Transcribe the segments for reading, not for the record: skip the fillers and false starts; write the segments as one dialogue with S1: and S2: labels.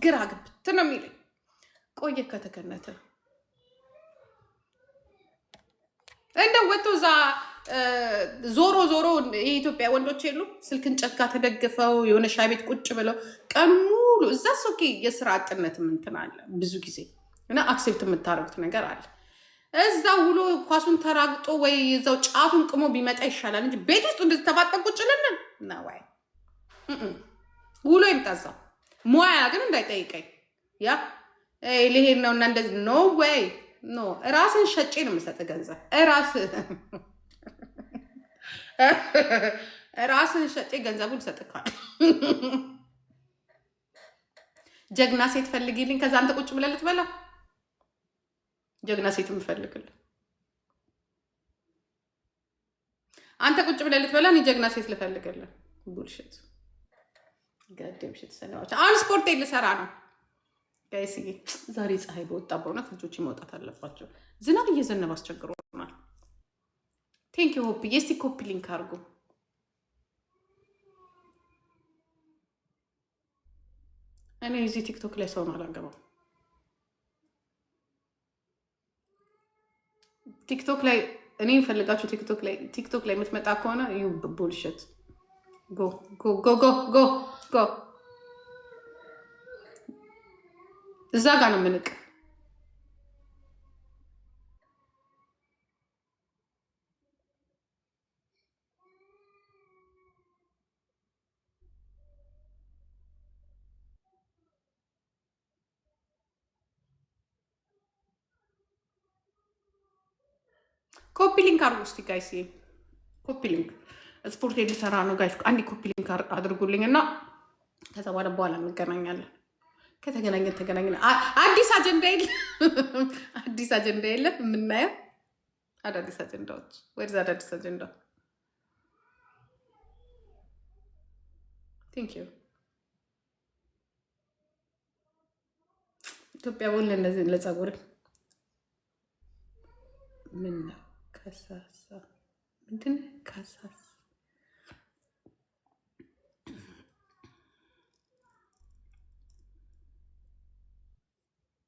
S1: ግራ ግብት ነው የሚለኝ። ቆየ ከተከነተ እንደው ወጥቶ እዛ ዞሮ የኢትዮጵያ ወንዶች የሉ ስልክ እንጨት ጋር ተደግፈው የሆነ ሻይ ቤት ቁጭ ብለው ቀን ሙሉ እዛ ሶኬ የስራ አጥነት እንትን አለ ብዙ ጊዜ እና አክሴፕት የምታረጉት ነገር አለ። እዛ ውሎ ኳሱን ተራግጦ ወይ እዛው ጫቱን ቅሞ ቢመጣ ይሻላል እንጂ ቤት ውስጥ እንደዚህ ተፋጠቁ ጭልልን እና ወይ ውሎ ይምጣዛ። ሙያ ግን እንዳይጠይቀኝ ያ ልሄድ ነው እና እንደዚህ ኖ ወይ ኖ ራስን ሸጬ ነው የምሰጥ ገንዘብ ራስን ሸጬ ገንዘቡን ሰጥካል። ጀግና ሴት ፈልጊልኝ ከዛ አንተ ቁጭ ብለህ ልትበላ ጀግና ሴት የምፈልግልህ አንተ ቁጭ ብለህ ልትበላ እኔ ጀግና ሴት ልፈልግልህ። ቡልሽት ጋዴም ሽት ሰናዎች አሁን ስፖርት ልሰራ ነው ጋይስዬ። ዛሬ ፀሐይ በወጣ በእውነት ልጆች መውጣት አለባቸው። ዝናብ እየዘነበ አስቸግሮናል። ቴንክ ዩ ሆፕ የስቲ ኮፒ ሊንክ አድርጉ። እኔ እዚህ ቲክቶክ ላይ ሰውን አላገባም። ቲክቶክ ላይ እኔ እንፈልጋችሁ ቲክቶክ ላይ የምትመጣ ከሆነ ዩ ቡልሽት ጎ ጎ ጎ ጎ ጎ ጎ እዛ ጋር ነው የምንቅ። ኮፒ ሊንክ አድርጉ እስቲ ጋይስ፣ ኮፒ ሊንክ ስፖርት ልሰራ ነው ጋይስ። አንዴ ኮፒ ሊንክ አድርጉልኝ እና ከዛ በኋላ እንገናኛለን። ከተገናኘን አዲስ አጀንዳ የለም የምናየው አዳዲስ አጀንዳዎች ወይስ አዳዲስ አጀንዳ? ቴንክ ዩ ኢትዮጵያ ወለ እንደዚህ ለጸጉር ምን ነው ከሳሳ ምንድን ከሳሳ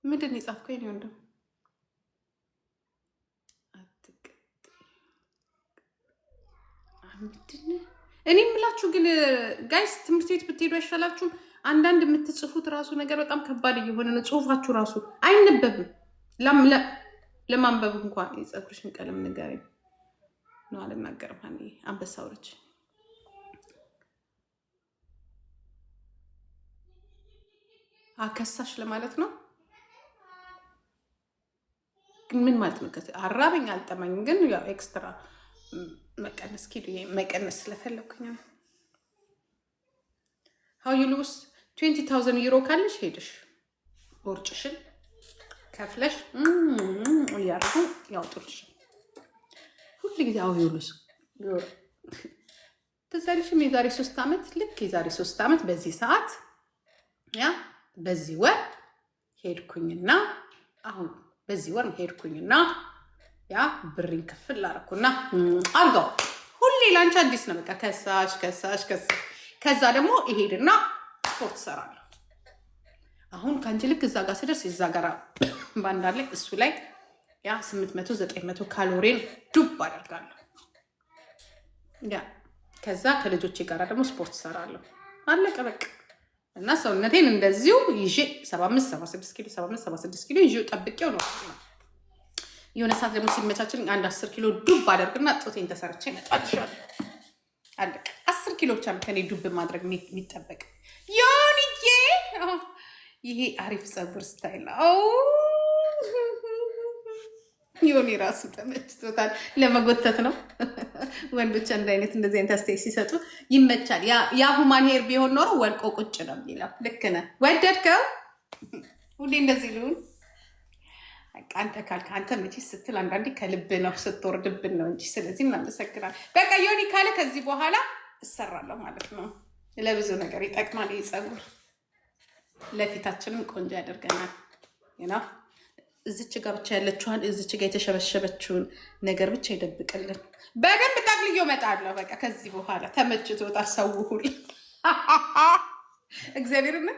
S1: ምንድን ነው የጻፍከው? እኔ ወንድም እኔ የምላችሁ ግን ጋይስ ትምህርት ቤት ብትሄዱ አይሻላችሁም? አንዳንድ የምትጽፉት ራሱ ነገር በጣም ከባድ እየሆነ ነው። ጽሁፋችሁ ራሱ አይነበብም። ለማንበብ እንኳን የጸጉርሽን ቀለም ንገረኝ ነው አልናገርም። አንበሳውርች አከሳሽ ለማለት ነው። ምን ማለት ነው? አራበኝ አልጠማኝ፣ ግን ያው ኤክስትራ መቀነስ ኪሎ መቀነስ ስለፈለኩኝ ነው። ሀው ዩ ሉስ 20,000 ዩሮ ካለሽ ሄድሽ ቦርጭሽን ከፍለሽ እያደረጉ ያውጡልሽ። ሁሉ ጊዜ ሀው ዩ ሉስ ትዛልሽም የዛሬ 3 ዓመት ልክ የዛሬ 3 ዓመት በዚህ ሰዓት ያ በዚህ ወር ሄድኩኝና አሁን በዚህ ወር ሄድኩኝና ያ ብሪን ክፍል ላረኩና አርጋው ሁሌ ላንቺ አዲስ ነው። በቃ ከሳሽ ከዛ ደግሞ ይሄድና ስፖርት ሰራለሁ። አሁን ካንቺ ልክ እዛ ጋር ስደርስ እዛ ጋር ባንዳ ላይ እሱ ላይ ያ 800-900 ካሎሪን ዱብ አደርጋለሁ። ያ ከዛ ከልጆቼ ጋር ደግሞ ስፖርት ሰራለሁ። አለቀ በቃ። እና ሰውነቴን እንደዚሁ ይዤ 75-76 ኪሎ ይዤ ጠብቄው ነው። የሆነ ሰዓት ደግሞ ሲመቻችን አንድ 10 ኪሎ ዱብ አደርግና ጦቴን ተሰርቼ እመጣልሻለሁ። አለቀ። 10 ኪሎ ብቻ ከኔ ዱብ ማድረግ የሚጠበቅ ዮኒዬ። ይሄ አሪፍ ፀጉር ስታይል ዮኒ ራሱ ተመችቶታል። ለመጎተት ነው። ወንዶች አንድ አይነት እንደዚህ አይነት አስተያየት ሲሰጡ ይመቻል። ያ ሁማን ሄር ቢሆን ኖሮ ወልቆ ቁጭ ነው የሚለው። ልክ ነህ። ወደድከው? ሁሌ እንደዚህ ልሁን? አንተ ካልክ አንተ መቼ ስትል አንዳንዴ ከልብ ነው ስትወርድብን ነው እንጂ። ስለዚህ እናመሰግናለን። በቃ ዮኒ ካለ ከዚህ በኋላ እሰራለሁ ማለት ነው። ለብዙ ነገር ይጠቅማል። ፀጉር ለፊታችንም ቆንጆ ያደርገናል። እዚች ጋር ብቻ ያለችዋን እዚች ጋር የተሸበሸበችውን ነገር ብቻ ይደብቅልን። በደንብ ጠቅልዮ እመጣለሁ። በቃ ከዚህ በኋላ ተመችቶታል ሰው ሁሉ። እግዚአብሔርና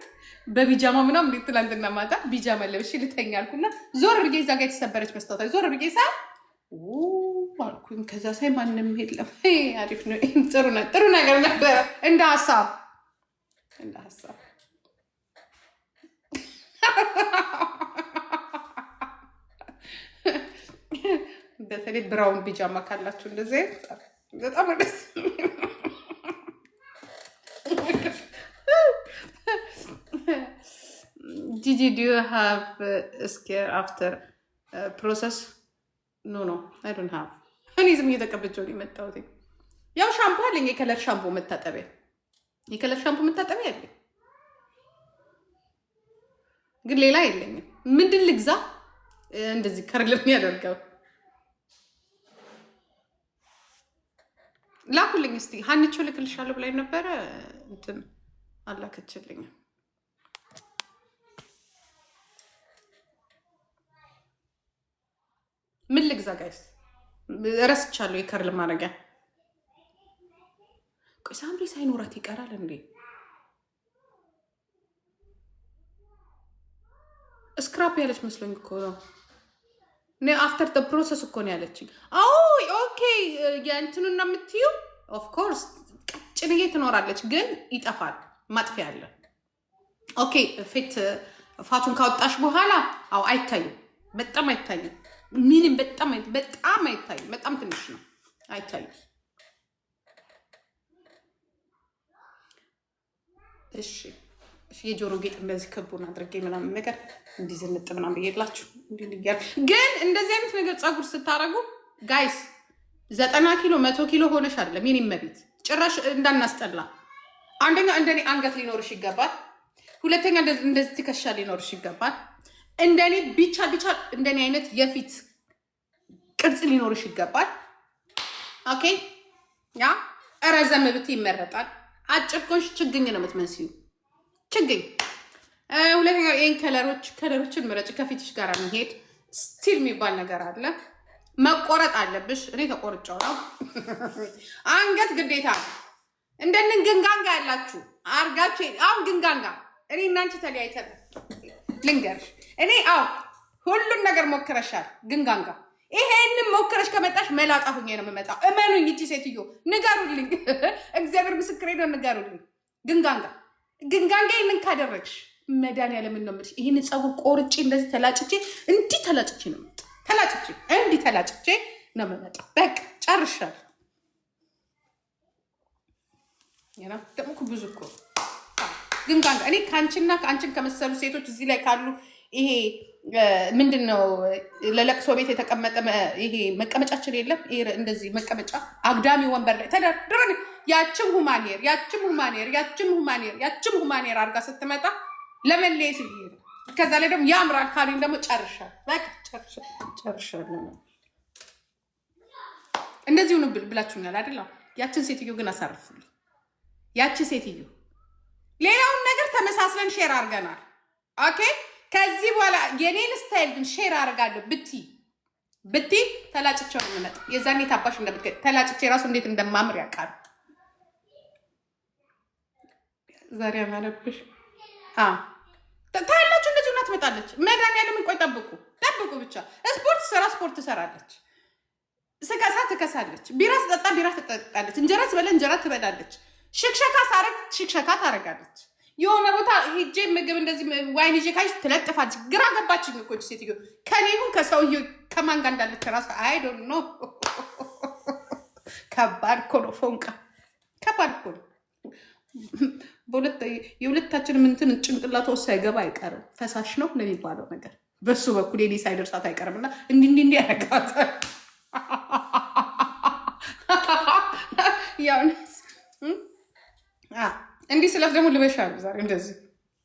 S1: በቢጃማ ምናምን እንዴት ትላንትና ማታ ቢጃማ ለብሼ ልተኛ አልኩና ዞር ብዬ እዛ ጋር የተሰበረች መስታወት ዞር ብዬ ሳ አልኩኝ። ከዛ ሳይ ማንም የለም። አሪፍ ነው። ጥሩ ነገር ነበረ እንደ ሀሳብ በተለይ ብራውን ቢጃማ ካላችሁ እንደዚህ በጣም ደስ Gigi, do you have scare after process? No, I don't have. እኔ ዝም እየተቀበቸው ነው የመጣሁት። ያው ሻምፖ አለኝ፣ የከለር ሻምፖ መታጠቢያ አለኝ፣ ግን ሌላ የለኝም። ምንድን ልግዛ እንደዚህ ከርል የሚያደርገው? ላኩልኝ እስቲ። ሀንቾ ልክልሻለሁ ብላኝ ነበረ፣ እንትን አላከችልኝም። ምን ልግዛ ጋይስ? ረስቻለሁ የከርል ማድረጊያ። ቆይ ሳምሪ ሳይኖራት ይቀራል እንዴ? ስክራፕ ያለች መስሎኝ እኮ ነው። እኔ አፍተር ደ ፕሮሰስ እኮ ነው ያለችኝ። ኦኬ የእንትኑን ነው የምትይው? ኦፍኮርስ ቀጭንዬ ትኖራለች፣ ግን ይጠፋል፣ ማጥፊያ አለ። ኦኬ ፋቱን ካወጣሽ በኋላ አይታይም፣ በጣም አይታይም። ምንም በጣም አይታይም፣ በጣም ትንሽ ነው፣ አይታይም። እሺ የጆሮ ጌጥ እንደዚህ ክቡን አድርጌ ምናምን ነገር እንዲህ ዝንጥ ምናምን ብዬላችሁ እንዲህ ልያል። ግን እንደዚህ አይነት ነገር ፀጉር ስታረጉ ጋይስ 90 ኪሎ 100 ኪሎ ሆነሽ አይደለም የኔ መቤት፣ ጭራሽ እንዳናስጠላ። አንደኛ እንደኔ አንገት ሊኖርሽ ይገባል። ሁለተኛ እንደዚህ ትከሻ ሊኖርሽ ይገባል። እንደኔ ቢቻ እንደኔ አይነት የፊት ቅርጽ ሊኖርሽ ይገባል። ኦኬ ያ ረዘም ብት ይመረጣል። አጭር ኮንሽ ችግኝ ነው የምትመስዩ፣ ችግኝ። ሁለተኛ ይሄን ከለሮችን ምረጭ፣ ከፊትሽ ጋር የሚሄድ ስቲል የሚባል ነገር አለ። መቆረጥ አለብሽ። እኔ ተቆርጫው ነው። አንገት ግዴታ ነው። እንደንን ግንጋንጋ ያላችሁ አርጋችሁ አሁን ግንጋንጋ እኔ እናንቺ ተለያይተን ልንገርሽ። እኔ ሁሉን ነገር ሞክረሻል። ግንጋንጋ ይሄንን ሞክረሽ ከመጣሽ መላጣ ሁኜ ነው የምመጣው። እመኑኝ። እቺ ሴትዮ ንገሩልኝ፣ እግዚአብሔር ምስክሬ ነው። ንገሩልኝ። ግንጋንጋ ይሄንን ካደረግሽ መድኃኒዓለም ነው የምልሽ። ይሄን ፀጉር ቆርጬ እንደዚህ ተላጭቼ እንዲህ ተላጭቼ ነው የምመጣው። በቃ ጨርሻለሁ። ደግሞ እኮ ብዙ እኮ ግንጋንጋ እኔ ከአንቺን ከመሰሉ ሴቶች እዚህ ላይ ካሉ ይሄ ምንድን ነው ለለቅሶ ቤት የተቀመጠ ይሄ መቀመጫችን የለም? እንደዚህ መቀመጫ አግዳሚ ወንበር ላይ ተደርድረን ያችም ሁማኔር አድርጋ ስትመጣ ለመለየት ይሄ ከዛ ላይ ደግሞ ያምራል ካሉኝ ደግሞ ጨርሻለሁ። እንደዚህ ነው ብላችሁኛል አይደል? ያችን ሴትዮ ግን አሳርፉልኝ። ያቺ ሴትዮ ሌላውን ነገር ተመሳስለን ሼር አድርገናል። ኦኬ ከዚህ በኋላ የኔን ስታይል ግን ሼር አድርጋለሁ ብቲ ተላጭቼው ነው የምመጣው። የዛኔ ታባሽ እንደምትገ ተላጭቼ ራሱ እንዴት እንደማምር ያውቃል። ዛሬ አማረብሽ ታያላችሁ። እንደዚህ ሆና ትመጣለች። መድኃኒዓለምን ቆይ ጠብቁ ብቻ። ስፖርት ትሰራለች፣ ስከሳ ትከሳለች፣ ቢራ ስጠጣ ቢራ ትጠጣለች፣ እንጀራ ስበላ እንጀራ ትበላለች፣ ሽክሸካ ሳረግ ሽክሸካ ታረጋለች። የሆነ ቦታ ሄጄ ምግብ እንደዚህ ዋይን ይዤ ካይሽ ትለጥፋለች። ግራ ገባችኝ እኮ ሴትዮ። ከኔ ይሁን ከሰውዬው ከማን ጋር እንዳለች እራሱ አይ ዶንት ኖ። ከባድ እኮ ነው ፎንቃ፣ ከባድ እኮ ነው። የሁለታችንም እንትን ጭንቅላቷ ሳይገባ አይቀርም። ፈሳሽ ነው ለሚባለው ነገር በሱ በኩል የኔ ሳይደርሳት አይቀርምና እንዲህ ያደርጋታል። እንዲህ ስላት ደግሞ ልበሻሉ ዛሬ እንደዚህ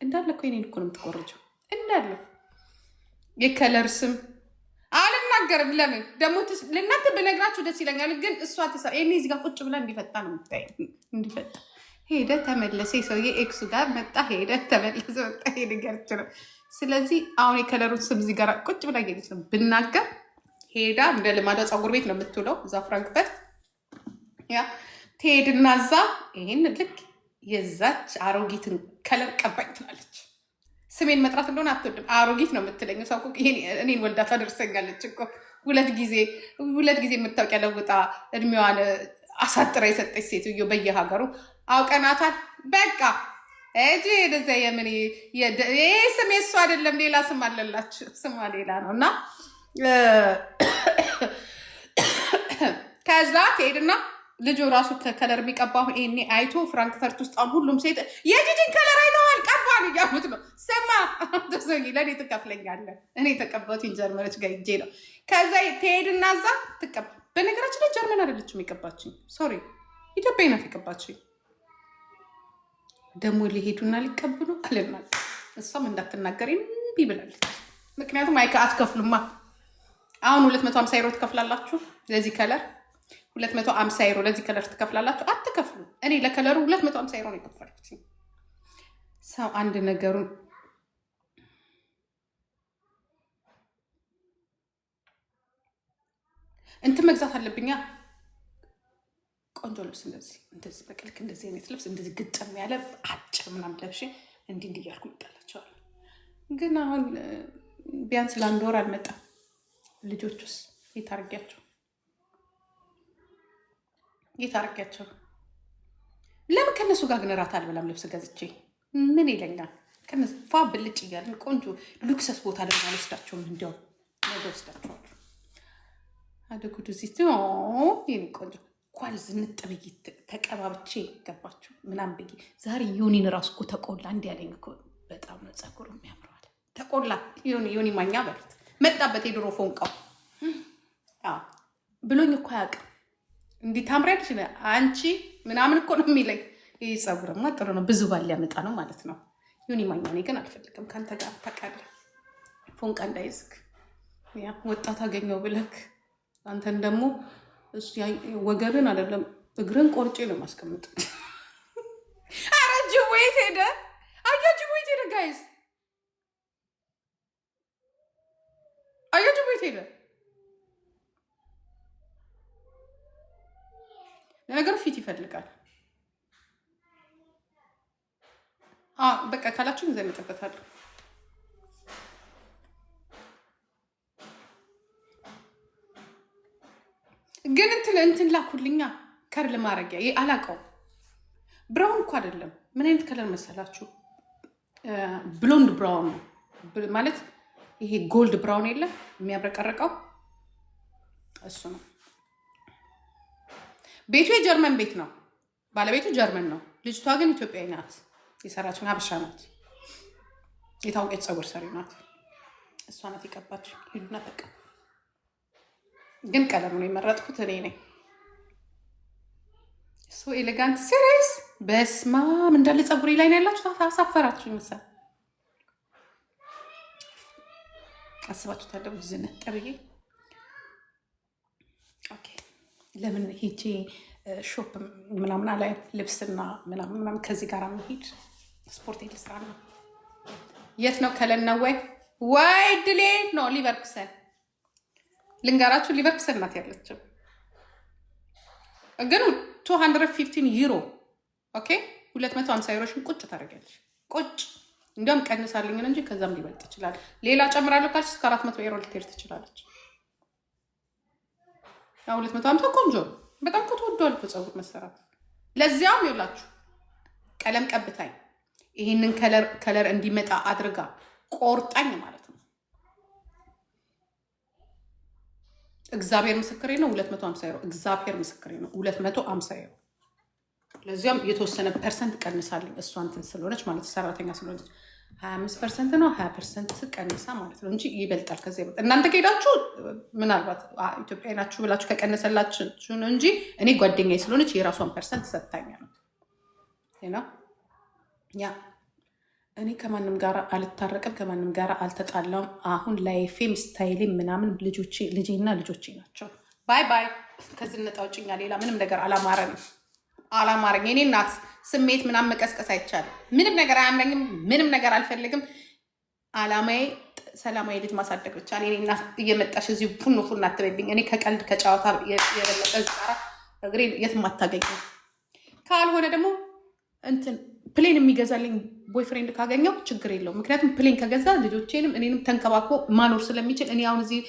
S1: እንዳለ እኮ የኔን እኮ ነው የምትቆርጨው። እንዳለ የከለር ስም አልናገርም። ለምን ደግሞ ለእናንተ በነግራችሁ ደስ ይለኛል፣ ግን እሷ ይሄኔ እዚህ ጋር ቁጭ ብላ እንዲፈጣ ነው የምታይ። እንዲፈጣ ሄደ ተመለሰ፣ ሰውዬ ኤክሱ ጋር መጣ፣ ሄደ ተመለሰ፣ መጣ። ይሄ ነገር ነው። ስለዚህ አሁን የከለሩን ስም እዚህ ጋር ቁጭ ብላ እያየች ነው ብናገር። ሄዳ እንደ ልማዷ ፀጉር ቤት ነው የምትውለው እዛ ፍራንክፈርት። ያ ትሄድና እዛ ይሄን ልክ የዛች አሮጊትን ከለር ቀባኝ ትላለች። ስሜን መጥራት እንደሆነ አትወድም። አሮጊት ነው የምትለኝ ሰው እኔን ወልዳ ታደርሰኛለች እኮ። ሁለት ጊዜ የምታውቂያ ለውጣ እድሜዋን አሳጥራ የሰጠች ሴትዮ በየሀገሩ አውቀናታል። በቃ እጂ ደዛ የምን ይሄ ስም የሱ አይደለም፣ ሌላ ስም አለላችሁ። ስሟ ሌላ ነው። እና ከዛ ትሄድና ልጁ ራሱ ከለር የሚቀባው ይሄኔ አይቶ ፍራንክፈርት ውስጥ አሁን ሁሉም ሴት የጂጂን ከለር አይተዋል ቀባን እያሉት ነው። ስማ ተሰኝ ለእኔ ትከፍለኛለህ። እኔ የተቀባሁትን ጀርመኖች ጋር ሂጄ ነው። ከዛ ትሄድና እዛ ትቀባ። በነገራችን ላይ ጀርመን አይደለችም የቀባችኝ፣ ሶሪ ኢትዮጵያ ናት የቀባችኝ። ደግሞ ሊሄዱና ሊቀቡ ነው አለና እሷም እንዳትናገር እምቢ ብላለች። ምክንያቱም አትከፍሉማ። አሁን 250 ዩሮ ትከፍላላችሁ ለዚህ ከለር 250 ዩሮ ለዚህ ከለር ትከፍላላችሁ። አትከፍሉ። እኔ ለከለሩ 250 ዩሮ ነው የከፈልኩት። ሰው አንድ ነገሩን እንትን መግዛት አለብኛ። ቆንጆ ልብስ እንደዚህ በቅልክ እንደዚህ አይነት ልብስ እንደዚህ ግጥም ያለ አጭር ምናምን ለብሼ እንዲህ እያልኩ ይጣላቸዋል። ግን አሁን ቢያንስ ለአንድ ወር አልመጣም። ልጆቹስ የታረጊያቸው ለምን ከነሱ ጋር ግን እራት አልበላም? ልብስ ገዝቼ ምን ይለኛል? ከነሱ ፋ ብልጭ እያልን ቆንጆ ሉክሰስ ቦታ ደግሞ አልወስዳቸውም። እንዲያው ነገ ወስዳቸዋለሁ። አደጉዱ ዚት ይህን ቆንጆ ኳል ዝንጥ ብዬ ተቀባብቼ ገባችሁ ምናምን ብዬ ዛሬ ዮኒን ራሱ እኮ ተቆላ እንዲ ያለኝ እኮ በጣም ነው ፀጉሩ የሚያምረዋል። ተቆላ ዮኒ ማኛ በፊት መጣበት የድሮ ፎንቃው ብሎኝ እኮ አያውቅም። እንዲህ ታምሪያለሽ አንቺ ምናምን እኮ ነው የሚለኝ። ይህ ፀጉርማ ጥሩ ነው፣ ብዙ ባል ሊያመጣ ነው ማለት ነው። ዮኒ ማኛ እኔ ግን አልፈልግም ከአንተ ጋር ታውቃለህ። ፎንቃ እንዳይዝግ ወጣት አገኘው ብለክ አንተን ደግሞ ወገብን አይደለም እግርን ቆርጬ ነው ማስቀምጥ። ኧረ ጅቡ የት ሄደ? አያ ጅቡ የት ሄደ? ጋይስ አያ ጅቡ የት ሄደ? ለነገሩ ፊት ይፈልጋል። በቃ ካላችሁ ጊዜ እንጠበታለሁ። ግን እንትን ላኩልኛ ከርል ማድረጊያ ይሄ አላውቀውም። ብራውን እኮ አይደለም። ምን አይነት ከለር መሰላችሁ? ብሎንድ ብራውን ነው ማለት ይሄ ጎልድ ብራውን የለም የሚያብረቀርቀው እሱ ነው። ቤቱ የጀርመን ቤት ነው። ባለቤቱ ጀርመን ነው። ልጅቷ ግን ኢትዮጵያዊ ናት። የሰራችን ሀበሻ ናት። የታወቀች ፀጉር ሰሪ ናት። እሷ ናት የቀባች። ሂዱና ጠቀም። ግን ቀለሙ ነው የመረጥኩት እኔ ነኝ። ሶ ኤሌጋንት ሲሪየስ። በስማም እንዳለ ፀጉሬ ላይ ነው ያላችሁ። አሳፈራችሁ ይመስል አስባችሁ ታደቡ ዝነጥ ብዬ ኦኬ። ለምን ሄጄ ሾፕ ምናምን ላይ ልብስና ምናምን ከዚህ ጋር መሄድ ስፖርት ልስራ ነው። የት ነው? ከለና ወይ ድሌ ነው ሊቨርኩሰን ልንገራችሁ። ሊቨርኩሰን ናት ያለችው። ግን 215 ዩሮ ኦኬ 250 ዩሮሽን ቁጭ ታደርጊያለሽ። ቁጭ እንዲያውም ቀንሳልኝ እንጂ ከዛም ሊበልጥ ይችላል። ሌላ ጨምራለሁ ካልሽ እስከ 400 ዩሮ ልትሄድ ትችላለች። 250 ቆንጆ በጣም ተወዷል እኮ ፀጉር መሰራት። ለዚያም ይውላችሁ ቀለም ቀብታኝ ይሄንን ከለር እንዲመጣ አድርጋ ቆርጣኝ ማለት ነው። እግዚአብሔር ምስክሬ ነው። 250 ዩሮ እግዚአብሔር ምስክሬ ነው። 250 ዩሮ ለዚያም የተወሰነ ፐርሰንት ቀንሳልኝ። እሷ እንትን ስለሆነች ማለት ሰራተኛ ስለሆነች 25% ነው 20% ቀንሳ ማለት ነው እንጂ ይበልጣል። ከዚህ ይበልጣል። እናንተ ከሄዳችሁ ምናልባት ኢትዮጵያ ናችሁ ብላችሁ ከቀነሰላችሁ ነው እንጂ እኔ ጓደኛዬ ስለሆነች የራሷን ፐርሰንት ሰጥታኛል ነው። ያ እኔ ከማንም ጋር አልታረቅም፣ ከማንም ጋር አልተጣላም። አሁን ላይፌም ስታይሌም ምናምን ልጄና ልጆቼ ናቸው። ባይ ባይ። ከዝነጣ ውጭኛ ሌላ ምንም ነገር አላማረኝ። የኔ እናት ስሜት ምናምን መቀስቀስ አይቻልም። ምንም ነገር አያምረኝም። ምንም ነገር አልፈልግም። አላማዬ ሰላማዊ ልጅ ማሳደግ ብቻ። እኔ እናት እየመጣሽ እዚሁ ፉን አትበይብኝ። እኔ ከቀልድ ከጨዋታ የበለጠ ዛራ እግሬ የትም አታገኝም። ካልሆነ ደግሞ እንትን ፕሌን የሚገዛልኝ ቦይፍሬንድ ካገኘው ችግር የለውም። ምክንያቱም ፕሌን ከገዛ ልጆቼንም እኔንም ተንከባክቦ ማኖር ስለሚችል እኔ አሁን እዚህ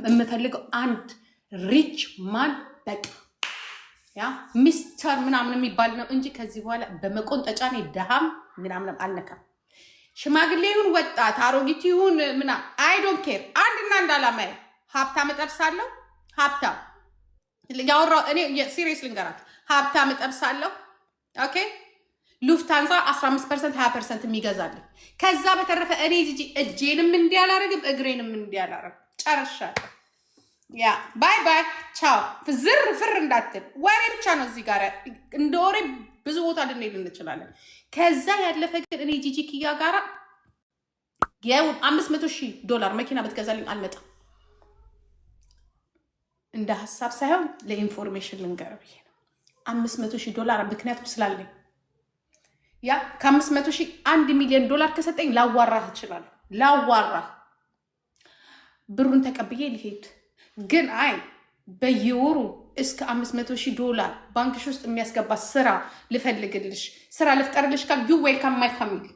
S1: የምፈልገው አንድ ሪች ማን በቃ ያ ሚስተር ምናምን የሚባል ነው እንጂ ከዚህ በኋላ በመቆንጠጫ እኔ ደሃም ምናምንም አልነካም። ሽማግሌ ይሁን ወጣት አሮጊት ይሁን ምናምን አይ ዶንት ኬር። አንድና አንድ ዓላማዬ ሀብታም እጠብሳለሁ። ሀብታም ያወራው እኔ ሲሪየስ ልንገራችሁ፣ ሀብታም እጠብሳለሁ። ኦኬ ሉፍታንዛ 15% 20% የሚገዛልኝ። ከዛ በተረፈ እኔ ጂጂ እጄንም እንዲያላረግም እግሬንም እንዲያላረግም ጨርሻለሁ። ያ ባይ ባይ ቻው። ዝር ፍር እንዳትል ወሬ ብቻ ነው እዚህ ጋር እንደ ወሬ ብዙ ቦታ ልንሄድ እንችላለን። ከዛ ያለፈ ግን እኔ ጂጂ ኪያ ጋራ $500,000 መኪና ብትገዛልኝ አልመጣም። እንደ ሀሳብ ሳይሆን ለኢንፎርሜሽን ልንገርብ ይሄ ነው። $500,000 ምክንያቱም ስላለኝ ያ ከ500,000 $1 ሚሊዮን ከሰጠኝ ላዋራህ እችላለሁ። ላዋራህ ብሩን ተቀብዬ ሊሄድ ግን አይ በየወሩ እስከ $500,000 ባንክሽ ውስጥ የሚያስገባ ስራ ልፈልግልሽ፣ ስራ ልፍጠርልሽ ካል ዩ ዌልካም ማይ ፋሚሊ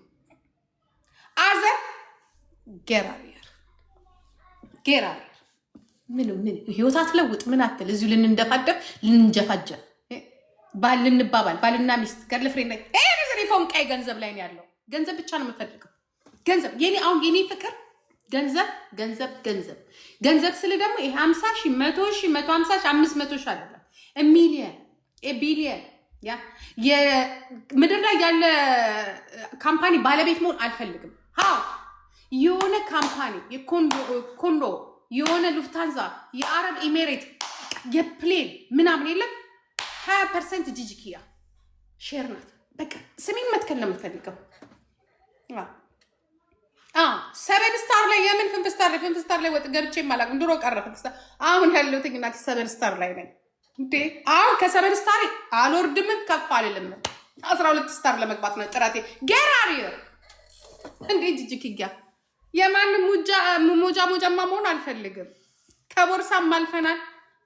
S1: አዘር ጌራሪየር ምን ህይወት አትለውጥ ምን አትል እዚሁ ልንንደፋደፍ ልንጀፋጀፍ ባል ልንባባል ባልና ሚስት ገርልፍሬንድ ላይ ፎንቃይ ገንዘብ ላይ ነው ያለው። ገንዘብ ብቻ ነው የምፈልገው። ገንዘብ የኔ ፍቅር ገንዘብ ስለ ደግሞ 50,000 100,000 150,000 500,000 አይደለም ሚሊየን ቢሊየን ያ የምድር ላይ ያለ ካምፓኒ ባለቤት መሆን አልፈልግም። የሆነ ካምፓኒ የኮንዶ የሆነ ሉፍታንዛ የአረብ ኤሜሬት የፕሌን ምናምን የለም 20% ጂጂ ኪያ ሼር ናት። በቃ ስሜን መትከል ነው የምፈልገው። 7 ስታር ላይ የምን ፍንፍስታር ላይ ወጥ ገብቼ ማላቅ ድሮ ቀረ ፍንፍስታር። አሁን ያለሁት እናቴ 7 ስታር ላይ ነኝ እንዴ። አሁን ከ7 ስታር አልወርድም ከፍ አልልም። 12 ስታር ለመግባት ነው ጥራቴ። ጌራሪ እንዴ ጂጂ ኪያ የማንም ሞጃማ መሆን አልፈልግም። ከቦርሳም አልፈናል።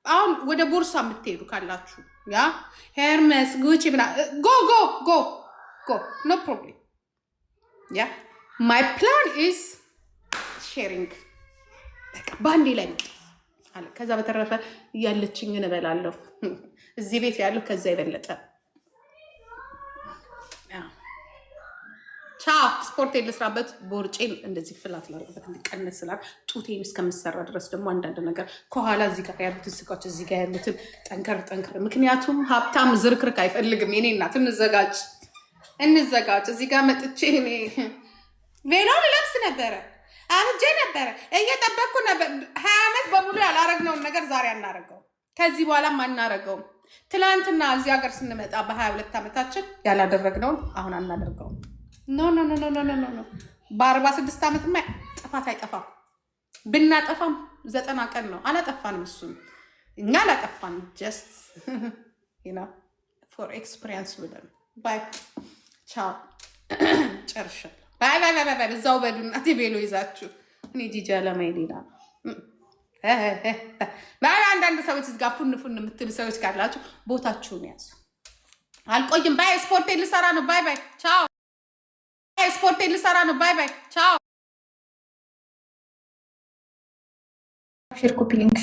S1: አሁን ወደ ቦርሳ የምትሄዱ ካላችሁ ያ ሄርመስ ጉቺ ብና ጎ ኖ ፕሮብሌም ያ ማይ ፕላን ኢዝ ሼሪንግ በቃ ባንዴ ላይ አለ። ከዛ በተረፈ ያለችኝን እበላለሁ። እዚህ ቤት ያለው ከዛ ይበለጠ ቻው። ስፖርት ልስራበት፣ ቦርጬን እንደዚህ ፍላት ላደርግበት እንዲቀንስ ስላል ጡቴን እስከምሰራ ድረስ ደግሞ አንዳንድ ነገር ከኋላ እዚህ ጋር ያሉትን ስጋዎች እዚህ ጋር ያሉትን ጠንከር። ምክንያቱም ሀብታም ዝርክርክ አይፈልግም። የኔ እናት እንዘጋጅ። እዚህ ጋር መጥቼ እኔ ቬሎን ልለብስ ነበረ አምጄ ነበረ እየጠበቅኩ ነበር። 20 ዓመት በሙሉ ያላረግነውን ነገር ዛሬ አናረገው፣ ከዚህ በኋላም አናረገውም። ትላንትና እዚህ ሀገር ስንመጣ በ22 ዓመታችን ያላደረግነውን አሁን አናደርገውም። ኖ በ46 ዓመትማ ጥፋት አይጠፋም። ብናጠፋም 90 ቀን ነው። አላጠፋንም። እሱን እኛ አላጠፋንም። ጀስት ፎር ኤክስፒሪየንስ ብለን ባይ ቻው። ጨርሻለሁ። ባይ እዛው በዱ እናቴ ቬሎ ይዛችሁ እኔ ጂጂ አለማይ ሌላ ባይ። አንዳንድ ሰዎች እዚህ ጋር ፉን የምትሉ ሰዎች ካላችሁ ቦታችሁን ያዙ። አልቆይም። ባይ ስፖርቴን ልሰራ ነው። ባይ ቻው። ስፖርቴን ልሰራ ነው። ባይ ቻው። ሼር ኮፒ ሊንክ